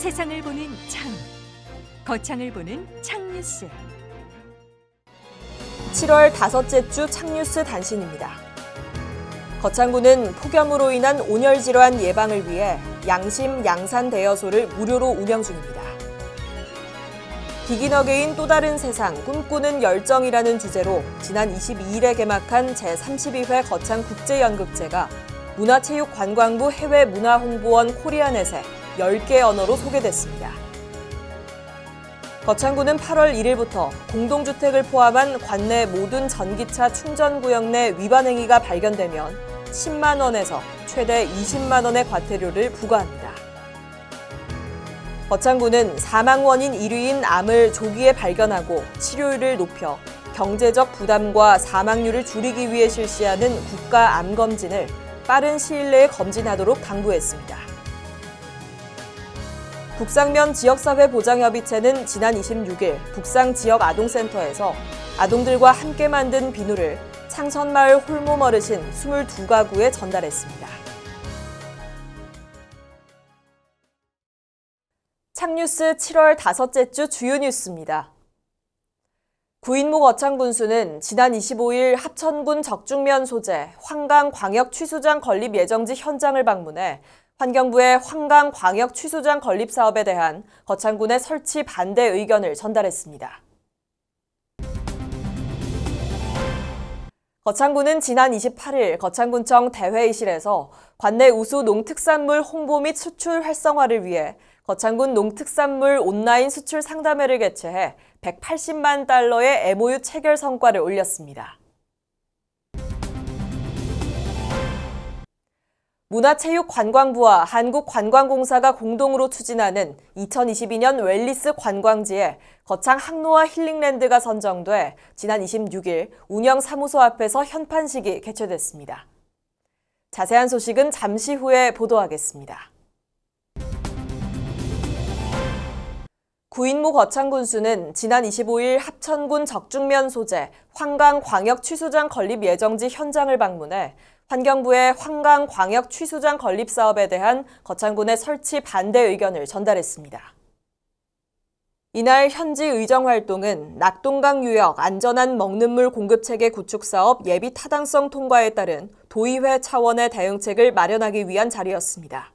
세상을 보는 창, 거창을 보는 창뉴스. 7월 다섯째 주 창뉴스 단신입니다. 거창구는 폭염으로 인한 온열 질환 예방을 위해 양심 양산 대여소를 무료로 운영 중입니다. 비긴 어게인 또 다른 세상 꿈꾸는 열정이라는 주제로 지난 22일에 개막한 제32회 거창국제연극제가 문화체육관광부 해외문화홍보원 코리아넷에 10개 언어로 소개됐습니다. 거창구는 8월 1일부터 공동주택을 포함한 관내 모든 전기차 충전구역 내 위반 행위가 발견되면 10만 원에서 최대 20만 원의 과태료를 부과합니다. 거창구는 사망 원인 1위인 암을 조기에 발견하고 치료율을 높여 경제적 부담과 사망률을 줄이기 위해 실시하는 국가 암 검진을 빠른 시일 내에 검진하도록 당부했습니다. 북상면 지역사회보장협의체는 지난 26일 북상지역아동센터에서 아동들과 함께 만든 비누를 창선마을 홀몸 어르신 22가구에 전달했습니다. 창뉴스 7월 다섯째 주 주요 뉴스입니다. 구인무 거창군수는 지난 25일 합천군 적중면 소재 환강광역 취수장 건립 예정지 현장을 방문해 환경부의 환강광역 취수장 건립 사업에 대한 거창군의 설치 반대 의견을 전달했습니다. 거창군은 지난 28일 거창군청 대회의실에서 관내 우수 농특산물 홍보 및 수출 활성화를 위해 거창군 농특산물 온라인 수출 상담회를 개최해 180만 달러의 MOU 체결 성과를 올렸습니다. 문화체육관광부와 한국관광공사가 공동으로 추진하는 2022년 웰리스 관광지에 거창 항로와 힐링랜드가 선정돼 지난 26일 운영사무소 앞에서 현판식이 개최됐습니다. 자세한 소식은 잠시 후에 보도하겠습니다. 구인무 거창군수는 지난 25일 합천군 적중면 소재 환강광역 취수장 건립 예정지 현장을 방문해 환경부의 환강광역 취수장 건립 사업에 대한 거창군의 설치 반대 의견을 전달했습니다. 이날 현지 의정활동은 낙동강 유역 안전한 먹는 물 공급체계 구축 사업 예비 타당성 통과에 따른 도의회 차원의 대응책을 마련하기 위한 자리였습니다.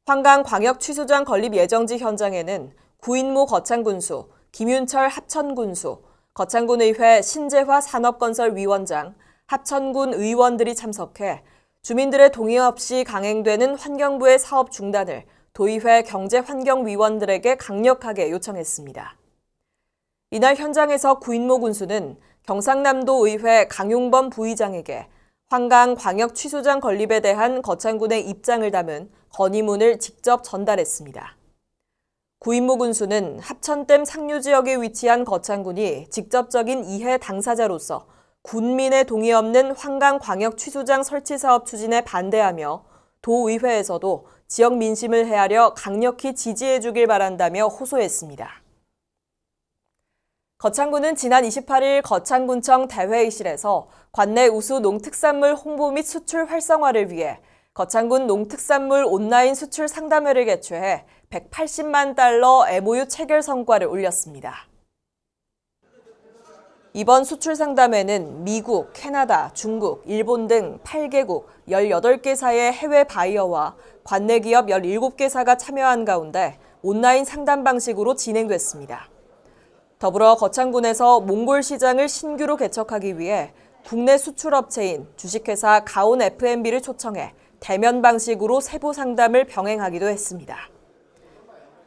환강광역 취수장 건립 예정지 현장에는 구인무 거창군수, 김윤철 합천군수, 거창군의회 신재화 산업건설위원장, 합천군 의원들이 참석해 주민들의 동의 없이 강행되는 환경부의 사업 중단을 도의회 경제환경위원들에게 강력하게 요청했습니다. 이날 현장에서 구인모 군수는 경상남도 의회 강용범 부의장에게 환강광역 취수장 건립에 대한 거창군의 입장을 담은 건의문을 직접 전달했습니다. 구인모 군수는 합천댐 상류 지역에 위치한 거창군이 직접적인 이해 당사자로서 군민의 동의 없는 환강광역 취수장 설치 사업 추진에 반대하며 도의회에서도 지역 민심을 헤아려 강력히 지지해 주길 바란다며 호소했습니다. 거창군은 지난 28일 거창군청 대회의실에서 관내 우수 농특산물 홍보 및 수출 활성화를 위해 거창군 농특산물 온라인 수출 상담회를 개최해 180만 달러 MOU 체결 성과를 올렸습니다. 이번 수출 상담회는 미국, 캐나다, 중국, 일본 등 8개국 18개사의 해외 바이어와 관내 기업 17개사가 참여한 가운데 온라인 상담 방식으로 진행됐습니다. 더불어 거창군에서 몽골 시장을 신규로 개척하기 위해 국내 수출업체인 주식회사 가온 F&B를 초청해 대면 방식으로 세부 상담을 병행하기도 했습니다.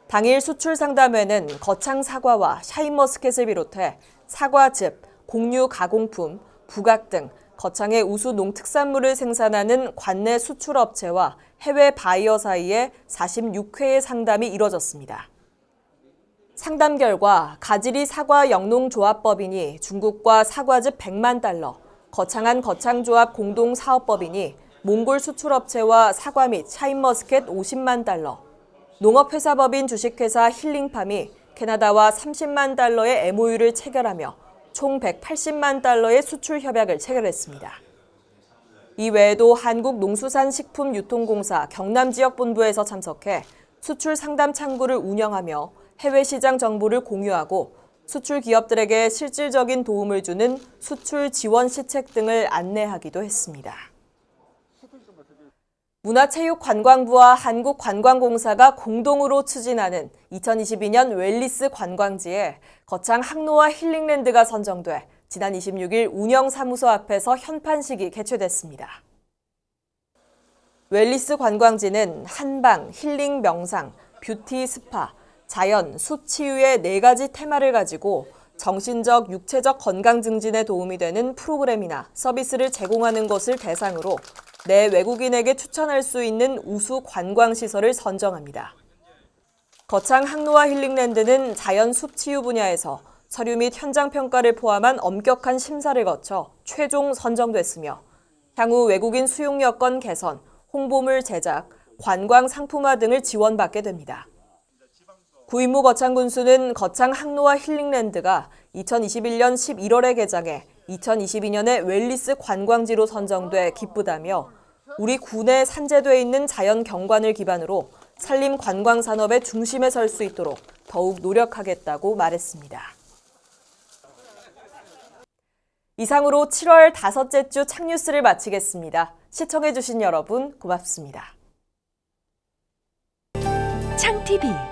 당일 수출 상담회는 거창 사과와 샤인머스켓을 비롯해 사과즙, 곡류 가공품, 부각 등 거창의 우수 농특산물을 생산하는 관내 수출업체와 해외 바이어 사이에 46회의 상담이 이뤄졌습니다. 상담 결과 가지리 사과 영농조합법인이 중국과 사과즙 100만 달러, 거창한 거창조합 공동사업법인이 몽골 수출업체와 사과 및 샤인머스켓 50만 달러, 농업회사법인 주식회사 힐링팜이 캐나다와 30만 달러의 MOU를 체결하며 총 180만 달러의 수출 협약을 체결했습니다. 이 외에도 한국농수산식품유통공사 경남지역본부에서 참석해 수출 상담 창구를 운영하며 해외 시장 정보를 공유하고 수출 기업들에게 실질적인 도움을 주는 수출 지원 시책 등을 안내하기도 했습니다. 문화체육관광부와 한국관광공사가 공동으로 추진하는 2022년 웰리스 관광지에 거창 항로와 힐링랜드가 선정돼 지난 26일 운영사무소 앞에서 현판식이 개최됐습니다. 웰리스 관광지는 한방, 힐링 명상, 뷰티 스파, 자연, 숲 치유의 4가지 테마를 가지고 정신적, 육체적 건강 증진에 도움이 되는 프로그램이나 서비스를 제공하는 것을 대상으로 내 외국인에게 추천할 수 있는 우수 관광시설을 선정합니다. 거창 항로와 힐링랜드는 자연 숲 치유 분야에서 서류 및 현장 평가를 포함한 엄격한 심사를 거쳐 최종 선정됐으며 향후 외국인 수용 여건 개선, 홍보물 제작, 관광 상품화 등을 지원받게 됩니다. 구인무 거창군수는 거창 항로와 힐링랜드가 2021년 11월에 개장해 2022년에 웰리스 관광지로 선정돼 기쁘다며 우리 군에 산재돼 있는 자연 경관을 기반으로 산림 관광 산업의 중심에 설 수 있도록 더욱 노력하겠다고 말했습니다. 이상으로 7월 5째 주 창뉴스를 마치겠습니다. 시청해주신 여러분 고맙습니다. 창TV